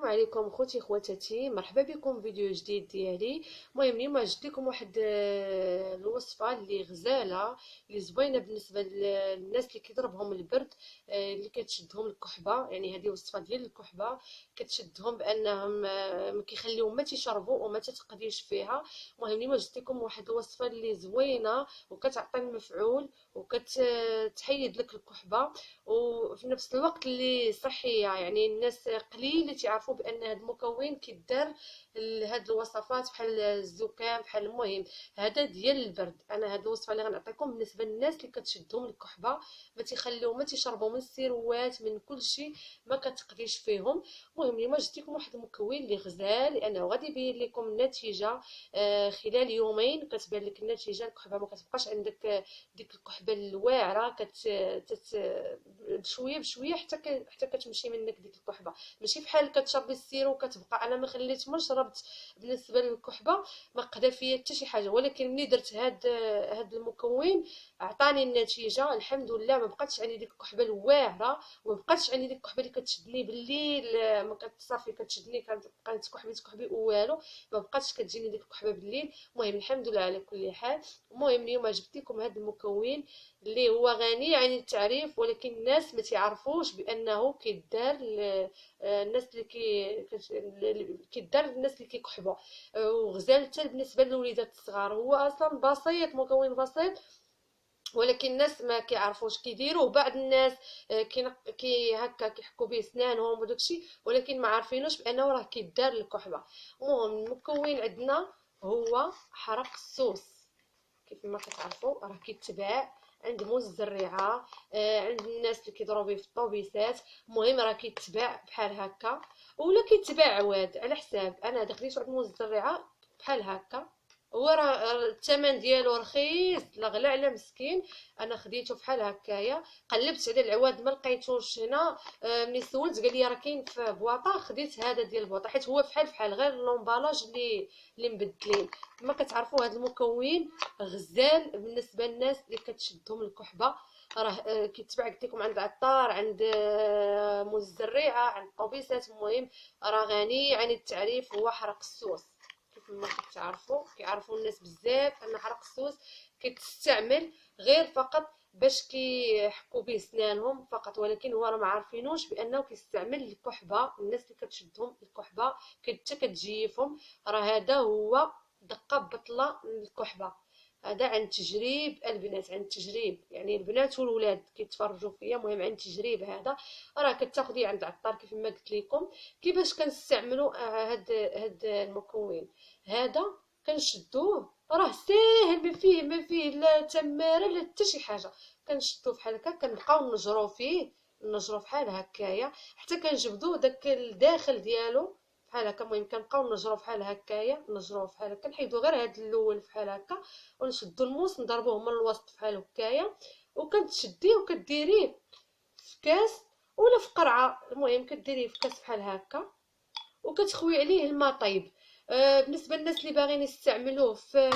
السلام عليكم خوتي خواتاتي، مرحبا بكم في فيديو جديد ديالي. المهم اليوم جبت لكم واحد الوصفه اللي غزاله، اللي زوينه بالنسبه للناس اللي كيضربهم البرد، اللي كتشدهم الكحبه. يعني هذه وصفه ديال الكحبه كتشدهم بانهم ما كيخليوهم ما تيشربوا وما تتقديش فيها. المهم اليوم جبت لكم واحد الوصفه اللي زوينه وكتعطي المفعول وكتحيد لك الكحبه، وفي نفس الوقت اللي صحيه. يعني الناس قليل اللي تعرفوا بان هذا المكون كيدار لهاد الوصفات بحال الزكام بحال. المهم هذا ديال البرد. انا هاد الوصفه اللي غنعطيكم بالنسبه للناس اللي كتشدهم الكحبه، ما تيخليو ما تيشربوا من السيروات من كل شيء، ما كتقديش فيهم. المهم اليوم جبت لكم واحد المكون اللي غزال، لانه غادي يبين لكم النتيجه خلال يومين. كتبان لك النتيجه، الكحبه ما كتبقاش عندك ديك الكحبه الواعره، بشويه بشويه حتى كتمشي منك ديك الكحبه. ماشي بحال كتشربي السيرو وكتبقى. انا ما خليت ما شربت بالنسبه للكحبه، ما قدا فيا حتى شي حاجه، ولكن ملي درت هاد المكون عطاني النتيجه الحمد لله. ما بقاتش عندي ديك الكحبه الواعره، وما بقاتش عندي ديك الكحبه اللي كتشدني بالليل، ما كتصافي كتشدني كنبقى تكحبي والو. ما بقاتش كتجيني ديك الكحبه بالليل. المهم الحمد لله على كل حال. المهم اليوم جبت لكم هذا المكون اللي هو غني عن التعريف، ولكن الناس ما تعرفوش بانه كيدار الناس اللي كيدار الناس اللي كيكحبوا، وغزال حتى بالنسبه للوليدات الصغار. هو اصلا بسيط، مكون بسيط، ولكن الناس ما كيعرفوش كيديروه. بعض الناس كي هكا كيحكوا به سنانهم وداكشي، ولكن ما عارفينوش بانه راه كيدار للكحبه. المهم المكون عندنا هو حرق السوس. كيف ما كتعرفوا راه كيتباع عند موز الزريعه، عند الناس اللي كيضربوا به في الطوبيسات. المهم راه كيتباع بحال هكا، ولا كيتباع عواد على حساب. انا هذا خديته عند موز الزريعه بحال هكا. هو راه الثمن ديالو رخيص، لا غلا على مسكين. انا خديته بحال هكايا، قلبت على العواد ما لقيتوش هنا. ملي سولت قال لي راه كاين في بواطه. خديت هذا ديال البواطه حيت هو بحال غير لومبالاج اللي مبدلين. كما كتعرفوا هذا المكون غزال بالنسبه للناس اللي كتشدهم الكحبه. راه كيتباع قلت لكم عند العطار، عند موز الزريعه، عند الطوبيسات. المهم راه غني عن التعريف. هو حرق السوس. كيف ما كتعرفوا كيعرفوا الناس بزاف ان حرق السوس كيتستعمل غير فقط باش كيحكوا به سنانهم فقط، ولكن هو راه ما عارفينوش بانه كيستعمل الكحبه. الناس اللي كتشدهم الكحبه حتى كتجيفهم. راه هذا هو دقه بطله الكحبه. هذا عن تجريب البنات، عن تجريب. يعني البنات والولاد كيتفرجوا فيا. مهم عن تجريب. هذا راه كتاخديه عند العطار كيف ما قلت لكم. كيفاش كنستعملوا هاد المكون هذا؟ كنشدوه، راه ساهل، ما فيه لا تماره لا حتى شي حاجه. كنشدوه بحال هكا، كنبقاو نجرو فيه، نجرو بحال هكايا حتى كنجبدو داك الداخل ديالو بحال هكا. المهم كنبقاو نجرو بحال هكايا، نجرو بحال هكا، نحيدو غير هاد الاول بحال هكا، ونشدو الموس نضربوه من الوسط بحال هكايا. وكتشديه وكديريه في كاس ولا في قرعه. المهم كديريه في كاس بحال هكا، وكتخوي عليه الماء طيب. بالنسبه للناس اللي باغيين يستعملوه في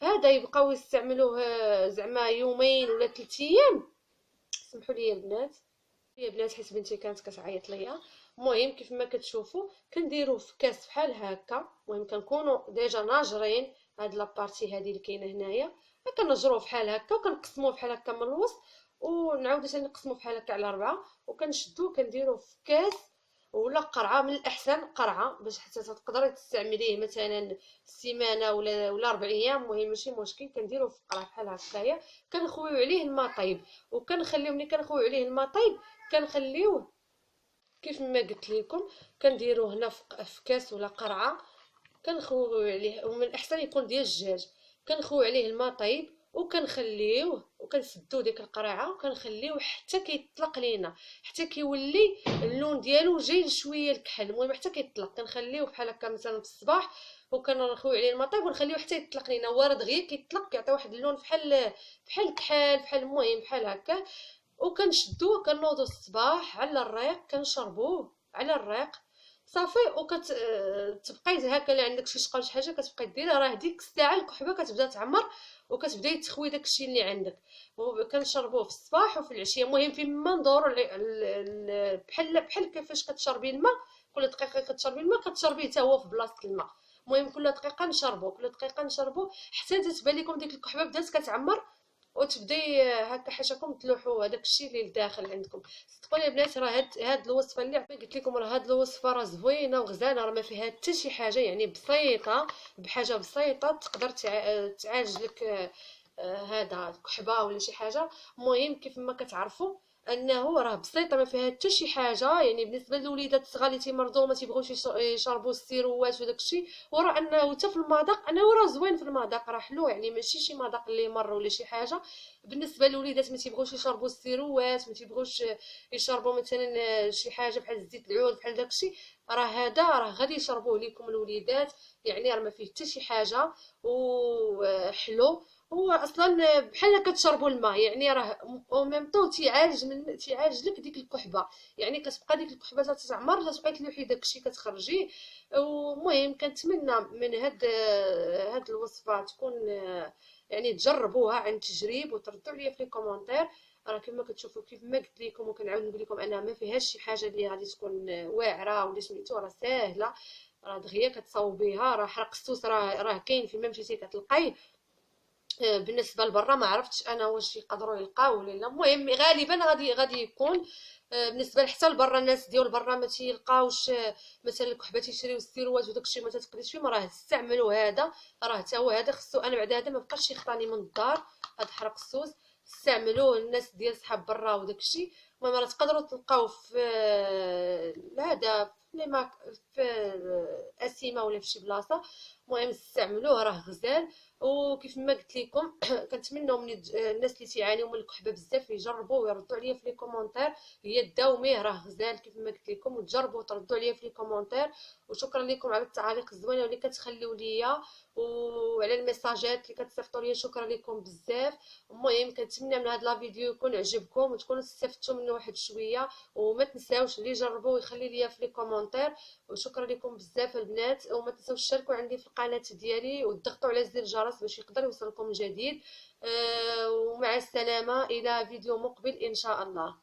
هذا، يبقاو يستعملوه زعما يومين ولا 3 ايام. سمحوا لي البنات، يا بنات، حيت بنتي كانت كتعيط ليا. المهم كيف ما كتشوفوا كنديروه في كاس بحال هكا. المهم كنكونوا ديجا ناجرين هاد لابارتي هادي اللي كاينه هنايا. كنجروه بحال هكا وكنقسموه بحال هكا من الوسط، ونعاودو ثاني نقسموه بحال هكا على 4، وكنشدوه كنديروه في كاس ولا قرعه. من الاحسن قرعه باش حتى تقدري تستعمليه مثلا سيمانه ولا 4 ايام. المهم ماشي مشكل. كنديروه في قرعه بحال هكايا، كنخويو عليه الماء طيب، وكنخليو ملي كنخويو عليه الماء طيب كنخليوه كيف ما قلت لكم. كنديروه هنا في كاس ولا قرعه، كنخويو عليه. ومن الاحسن يكون ديال الدجاج. كنخويو عليه الماء طيب وكنخليوه، وكنسدو ديك القرعه وكنخليوه حتى كيطلق لينا، حتى كيولي اللون ديالو جاي شويه الكحل. المهم حتى كيطلق. كنخليوه بحال هكا مثلا في الصباح، وكنخويو عليه الماء طيب ونخليوه حتى يطلق لينا. هو راه دغيا كيطلق، كيعطي واحد اللون بحال الكحل، بحال المهم بحال هكا. وكنشدوه كنوضو الصباح على الريق، كنشربوه على الريق صافي. تبقاي هكا، اللي عندك شي شقه شي حاجه كتبقاي ديرها، راه ديك الساعه الكحبه كتبدا تعمر وكتبداي تخوي داكشي اللي عندك. كنشربوه في الصباح وفي العشيه. المهم فيما ندورو بحال كيفاش كتشربي الماء كل دقيقه كتشربي الماء كتشربيه حتى هو في بلاصه الماء. المهم كل دقيقه نشربو، كل دقيقه نشربو حتى تتبان لكم ديك الكحبه بدات كتعمر، وتبداي هكا حاشاكم تلوحوا هذاك الشيء اللي لداخل عندكم. صدقوني البنات راه هاد الوصفه اللي قلت لكم، راه هاد الوصفه راه زوينه وغزاله، راه ما فيها حتى شي حاجه، يعني بسيطه، بحاجه بسيطه تقدر تعالج لك هذا الكحبه ولا شي حاجه. المهم كيف ما كتعرفوا انه راه بسيطه ما فيها حتى شي حاجه. يعني بالنسبه للوليدات الصغار اللي تيمرضوا ما تيبغوش يشربوا السيروات وداك الشيء، وراه انه حتى في المذاق انه راه زوين في المذاق، راه حلو، يعني ماشي شي مذاق اللي مر ولا شي حاجه. بالنسبه للوليدات ما تيبغوش يشربوا السيروات، ما تيبغوش يشربوا مثلا شي حاجه بحال زيت العود بحال داك الشيء، راه هذا راه غادي يشربوه لكم الوليدات. يعني راه ما فيه حتى شي حاجه وحلو. هو اصلا بحال كتشربوا الماء، يعني راه او ميم طون تيعالج لك ديك الكحبه. يعني كتبقى ديك الكحبه تتعمر، تبقاي تلوحي داكشي كتخرجيه. ومهم كنتمنى من هاد الوصفه تكون يعني تجربوها عن تجريب وتردوا عليا في لي كومونتير. راه كما كتشوفوا كيف ما قلت لكم وكنعاود نقول لكم انها ما فيهاش شي حاجه اللي غادي تكون واعره ولا سميتو، راه ساهله، راه دغيا كتصاوبيها. راه حرق السوس راه كاين فين ما مشيتي كتلقايه. بالنسبه لبرا ما عرفتش انا واش يقدروا يلقاو ولا لا. المهم غالبا غادي يكون بالنسبه حتى لبرا الناس ديال برا ما تيلقاوش مثلا الكحبه تيشريو السيروات وداكشي ما تتقدرش فيهم، راه استعملوا هذا، راه حتى هو هذا خصو. انا بعد هذا ما بقاش يخطاني من الدار هاد حرق السوس، استعملوه الناس ديال صحاب برا وداكشي. المهم راه تقدروا تلقاو في هذا في لي ماك في اسيمه ولا في شي بلاصه. المهم استعملوه راه غزال. وكيف ما قلت لكم كنتمنوا من الناس اللي تيعانيوا من الكحبه بزاف يجربوا ويردوا عليا في لي كومونتير. هي داوميه راه غزال كيف ما قلت لكم، وتجربوا وتردوا عليا في لي كومونتير. وشكرا لكم على التعاليق الزوينه اللي كتخليو ليا وعلى الميساجات اللي كتصيفطوا ليا، شكرا لكم بزاف. المهم كنتمنى من هذا لا فيديو يكون عجبكم وتكونوا استفدتوا منه واحد شويه. وما تنساوش اللي جربوا يخلي ليا في لي كومونتير. وشكرا لكم بزاف البنات، وما تنساوش تشاركوا عندي في القناه ديالي وتضغطوا على زر الجرس باش يقدر يوصلكم جديد. ومع السلامه الى فيديو مقبل ان شاء الله.